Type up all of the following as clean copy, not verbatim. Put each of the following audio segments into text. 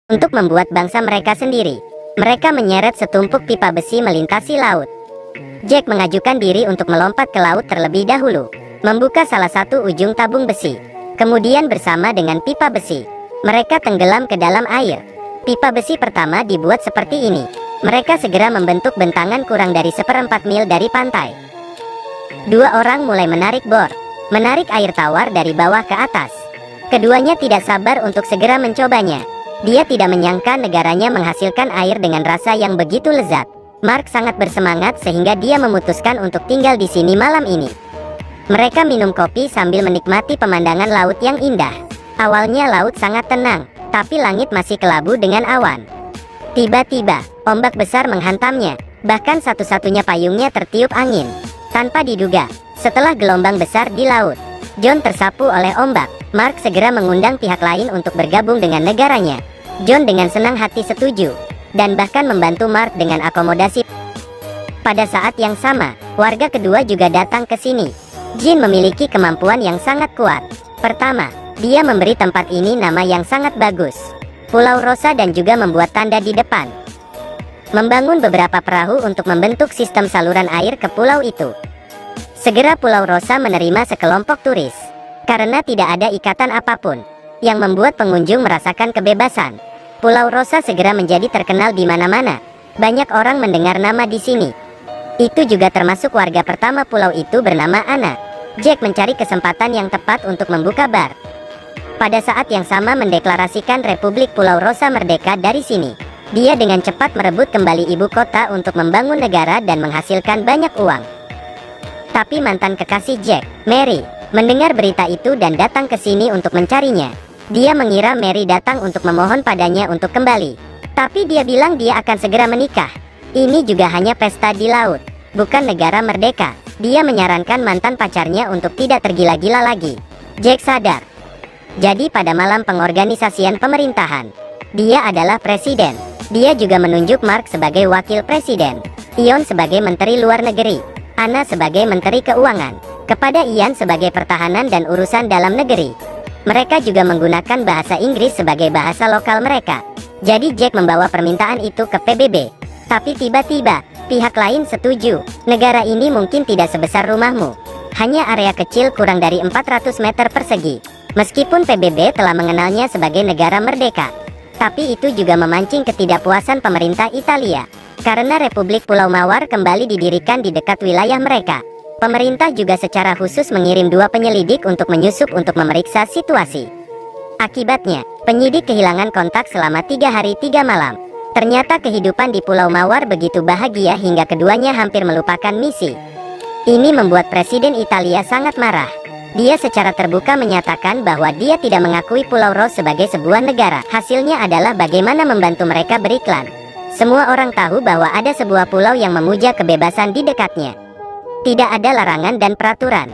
untuk membuat bangsa mereka sendiri. Mereka menyeret setumpuk pipa besi melintasi laut. Jack mengajukan diri untuk melompat ke laut terlebih dahulu, membuka salah satu ujung tabung besi. Kemudian bersama dengan pipa besi, mereka tenggelam ke dalam air. Pipa besi pertama dibuat seperti ini. Mereka segera membentuk bentangan kurang dari 1/4 mil dari pantai. Dua orang mulai menarik bor, menarik air tawar dari bawah ke atas. Keduanya tidak sabar untuk segera mencobanya. Dia tidak menyangka negaranya menghasilkan air dengan rasa yang begitu lezat. Mark sangat bersemangat sehingga dia memutuskan untuk tinggal di sini malam ini. Mereka minum kopi sambil menikmati pemandangan laut yang indah. Awalnya laut sangat tenang, tapi langit masih kelabu dengan awan. Tiba-tiba, ombak besar menghantamnya, bahkan satu-satunya payungnya tertiup angin. Tanpa diduga, setelah gelombang besar di laut, John tersapu oleh ombak. Mark segera mengundang pihak lain untuk bergabung dengan negaranya. John dengan senang hati setuju, dan bahkan membantu Mark dengan akomodasi. Pada saat yang sama, warga kedua juga datang ke sini. Jin memiliki kemampuan yang sangat kuat. Pertama, dia memberi tempat ini nama yang sangat bagus, Pulau Rosa, dan juga membuat tanda di depan. Membangun beberapa perahu untuk membentuk sistem saluran air ke pulau itu. Segera Pulau Rosa menerima sekelompok turis, karena tidak ada ikatan apapun yang membuat pengunjung merasakan kebebasan. Pulau Rosa segera menjadi terkenal di mana-mana. Banyak orang mendengar nama di sini. Itu juga termasuk warga pertama pulau itu bernama Anna. Jack mencari kesempatan yang tepat untuk membuka bar. Pada saat yang sama mendeklarasikan Republik Pulau Rosa merdeka dari sini. Dia dengan cepat merebut kembali ibu kota untuk membangun negara dan menghasilkan banyak uang. Tapi mantan kekasih Jack, Mary, mendengar berita itu dan datang ke sini untuk mencarinya. Dia mengira Mary datang untuk memohon padanya untuk kembali. Tapi dia bilang dia akan segera menikah. Ini juga hanya pesta di laut, bukan negara merdeka. Dia menyarankan mantan pacarnya untuk tidak tergila-gila lagi. Jack sadar. Jadi pada malam pengorganisasian pemerintahan, dia adalah presiden. Dia juga menunjuk Mark sebagai wakil presiden, Ion sebagai menteri luar negeri, Anna sebagai menteri keuangan, kepada Ian sebagai pertahanan dan urusan dalam negeri. Mereka juga menggunakan bahasa Inggris sebagai bahasa lokal mereka. Jadi Jack membawa permintaan itu ke PBB. Tapi tiba-tiba, pihak lain setuju. Negara ini mungkin tidak sebesar rumahmu. Hanya area kecil kurang dari 400 meter persegi. Meskipun PBB telah mengenalnya sebagai negara merdeka, tapi itu juga memancing ketidakpuasan pemerintah Italia. Karena Republik Pulau Mawar kembali didirikan di dekat wilayah mereka. Pemerintah juga secara khusus mengirim 2 penyelidik untuk menyusup untuk memeriksa situasi. Akibatnya, penyidik kehilangan kontak selama 3 hari 3 malam. Ternyata kehidupan di Pulau Mawar begitu bahagia hingga keduanya hampir melupakan misi. Ini membuat Presiden Italia sangat marah. Dia secara terbuka menyatakan bahwa dia tidak mengakui Pulau Ros sebagai sebuah negara. Hasilnya adalah bagaimana membantu mereka beriklan. Semua orang tahu bahwa ada sebuah pulau yang memuja kebebasan di dekatnya. Tidak ada larangan dan peraturan.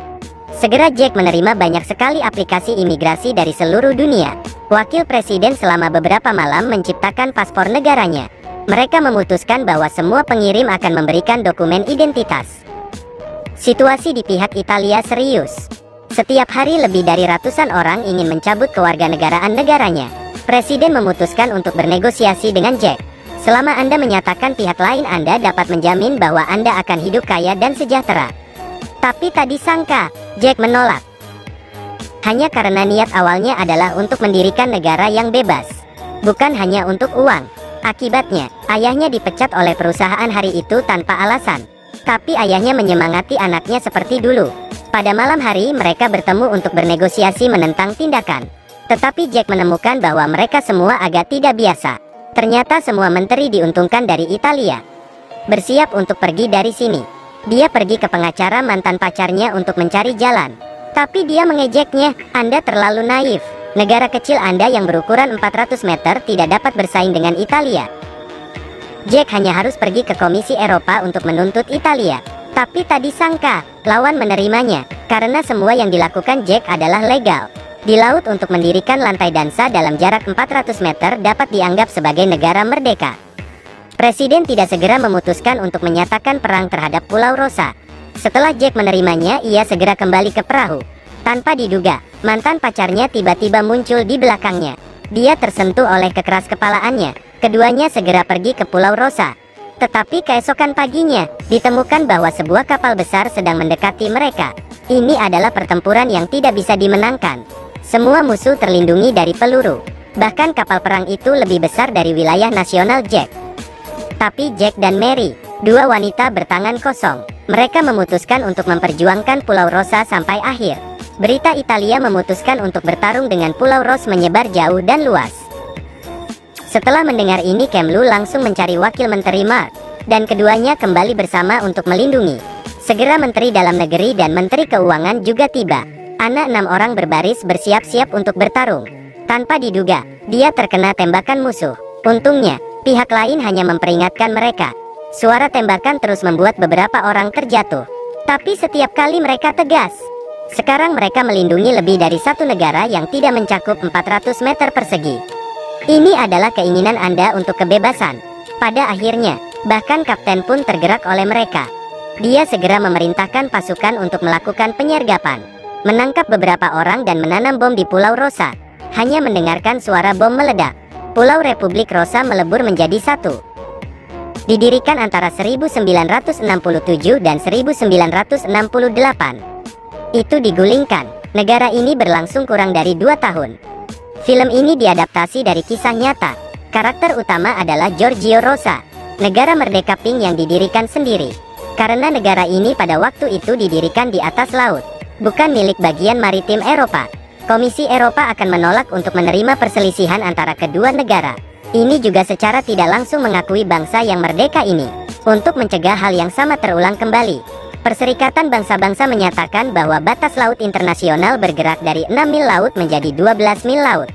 Segera Jack menerima banyak sekali aplikasi imigrasi dari seluruh dunia. Wakil presiden selama beberapa malam menciptakan paspor negaranya. Mereka memutuskan bahwa semua pengirim akan memberikan dokumen identitas. Situasi di pihak Italia serius. Setiap hari lebih dari ratusan orang ingin mencabut kewarganegaraan negaranya. Presiden memutuskan untuk bernegosiasi dengan Jack. Selama Anda menyatakan pihak lain, Anda dapat menjamin bahwa Anda akan hidup kaya dan sejahtera. Tapi tak disangka, Jack menolak. Hanya karena niat awalnya adalah untuk mendirikan negara yang bebas, bukan hanya untuk uang. Akibatnya, ayahnya dipecat oleh perusahaan hari itu tanpa alasan. Tapi ayahnya menyemangati anaknya seperti dulu. Pada malam hari mereka bertemu untuk bernegosiasi menentang tindakan. Tetapi Jack menemukan bahwa mereka semua agak tidak biasa. Ternyata semua menteri diuntungkan dari Italia. Bersiap untuk pergi dari sini. Dia pergi ke pengacara mantan pacarnya untuk mencari jalan. Tapi dia mengejeknya, Anda terlalu naif. Negara kecil Anda yang berukuran 400 meter tidak dapat bersaing dengan Italia. Jack hanya harus pergi ke Komisi Eropa untuk menuntut Italia. Tapi tak disangka, lawan menerimanya, karena semua yang dilakukan Jack adalah legal. Di laut untuk mendirikan lantai dansa dalam jarak 400 meter dapat dianggap sebagai negara merdeka. Presiden tidak segera memutuskan untuk menyatakan perang terhadap Pulau Rosa. Setelah Jack menerimanya, ia segera kembali ke perahu. Tanpa diduga, mantan pacarnya tiba-tiba muncul di belakangnya. Dia tersentuh oleh kekeras-kepalaannya. Keduanya segera pergi ke Pulau Rosa. Tetapi keesokan paginya, ditemukan bahwa sebuah kapal besar sedang mendekati mereka. Ini adalah pertempuran yang tidak bisa dimenangkan. Semua musuh terlindungi dari peluru. Bahkan kapal perang itu lebih besar dari wilayah nasional Jack. Tapi Jack dan Mary, dua wanita bertangan kosong, mereka memutuskan untuk memperjuangkan Pulau Rosa sampai akhir. Berita Italia memutuskan untuk bertarung dengan Pulau Ros menyebar jauh dan luas. Setelah mendengar ini, Kemlu langsung mencari wakil menteri Mark, dan keduanya kembali bersama untuk melindungi. Segera Menteri Dalam Negeri dan Menteri Keuangan juga tiba. Anak 6 orang berbaris bersiap-siap untuk bertarung. Tanpa diduga, dia terkena tembakan musuh. Untungnya, pihak lain hanya memperingatkan mereka. Suara tembakan terus membuat beberapa orang terjatuh. Tapi setiap kali mereka tegas. Sekarang mereka melindungi lebih dari satu negara yang tidak mencakup 400 meter persegi. Ini adalah keinginan Anda untuk kebebasan. Pada akhirnya, bahkan kapten pun tergerak oleh mereka. Dia segera memerintahkan pasukan untuk melakukan penyergapan, menangkap beberapa orang dan menanam bom di Pulau Rosa. Hanya mendengarkan suara bom meledak, Pulau Republik Rosa melebur menjadi satu. Didirikan antara 1967 dan 1968. Itu digulingkan. Negara ini berlangsung kurang dari 2 tahun. Film ini diadaptasi dari kisah nyata. Karakter utama adalah Giorgio Rosa, negara merdeka pink yang didirikan sendiri. Karena negara ini pada waktu itu didirikan di atas laut, bukan milik bagian maritim Eropa. Komisi Eropa akan menolak untuk menerima perselisihan antara kedua negara. Ini juga secara tidak langsung mengakui bangsa yang merdeka ini. Untuk mencegah hal yang sama terulang kembali, Perserikatan Bangsa-Bangsa menyatakan bahwa batas laut internasional bergerak dari 6 mil laut menjadi 12 mil laut.